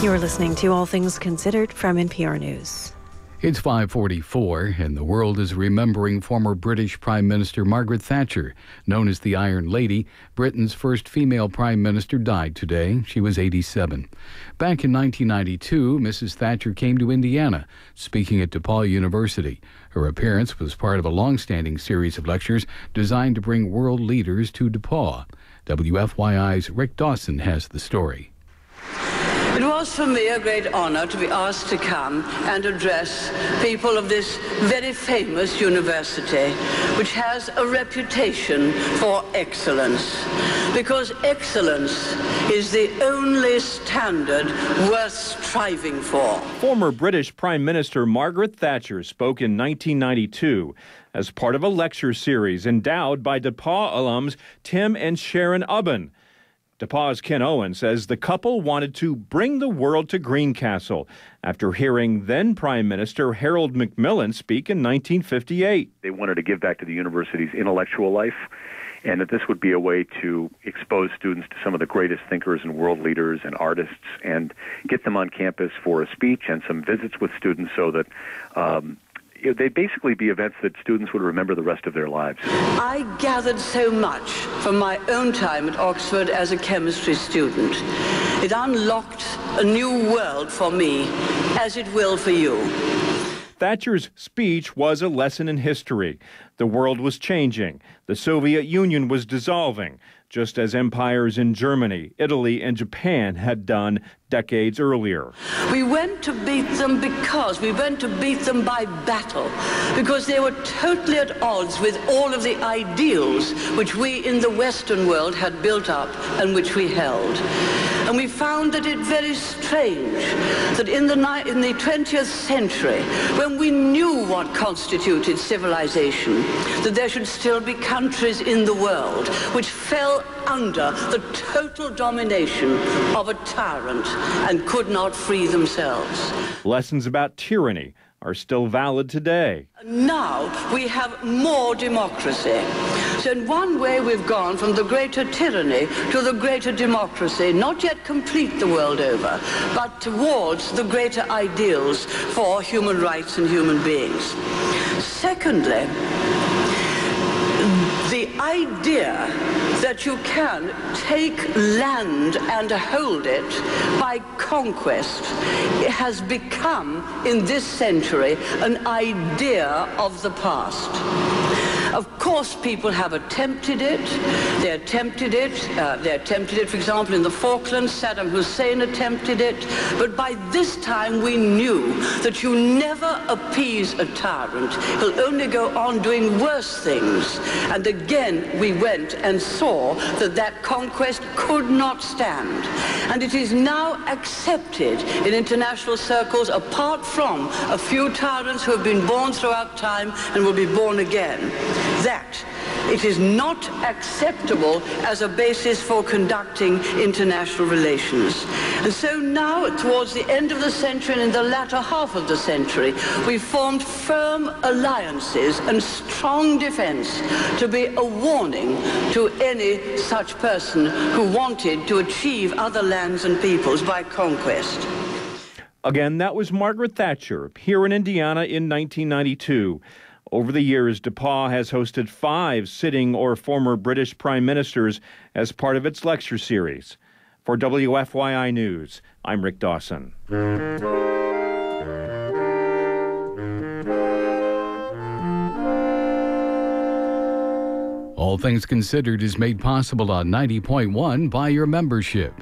You're listening to All Things Considered from NPR News. It's 5:44, and the world is remembering former British Prime Minister Margaret Thatcher. Known as the Iron Lady, Britain's first female prime minister died today. She was 87. Back in 1992, Mrs. Thatcher came to Indiana, speaking at DePauw University. Her appearance was part of a long-standing series of lectures designed to bring world leaders to DePauw. WFYI's Rick Dawson has the story. It was for me a great honor to be asked to come and address people of this very famous university, which has a reputation for excellence, because excellence is the only standard worth striving for. Former British Prime Minister Margaret Thatcher spoke in 1992 as part of a lecture series endowed by DePauw alums Tim and Sharon Ubben. DePauw's Ken Owen says the couple wanted to bring the world to Greencastle after hearing then Prime Minister Harold Macmillan speak in 1958. They wanted to give back to the university's intellectual life, and that this would be a way to expose students to some of the greatest thinkers and world leaders and artists and get them on campus for a speech and some visits with students so that they'd basically be events that students would remember the rest of their lives. I gathered so much from my own time at Oxford as a chemistry student. It unlocked a new world for me, as it will for you. Thatcher's speech was a lesson in history. The world was changing. The Soviet Union was dissolving, just as empires in Germany, Italy, and Japan had done decades earlier. We went to beat them by battle, because they were totally at odds with all of the ideals which we in the Western world had built up and which we held. And we found that it's very strange that in the 20th century, when we knew what constituted civilization, that there should still be countries in the world which fell under the total domination of a tyrant and could not free themselves. Lessons about tyranny are still valid today. Now we have more democracy. So in one way we've gone from the greater tyranny to the greater democracy, not yet complete the world over, but towards the greater ideals for human rights and human beings. Secondly, the idea that you can take land and hold it by conquest has become, in this century, an idea of the past. Of course, people have attempted it. They attempted it, for example, in the Falklands. Saddam Hussein attempted it. But by this time, we knew that you never appease a tyrant. He'll only go on doing worse things. And again, we went and saw that that conquest could not stand. And it is now accepted in international circles, apart from a few tyrants who have been born throughout time and will be born again, that it is not acceptable as a basis for conducting international relations. And so now, towards the end of the century and in the latter half of the century, we formed firm alliances and strong defense to be a warning to any such person who wanted to achieve other lands and peoples by conquest. Again, that was Margaret Thatcher here in Indiana in 1992. Over the years, DePauw has hosted 5 sitting or former British prime ministers as part of its lecture series. For WFYI News, I'm Rick Dawson. All Things Considered is made possible on 90.1 by your membership.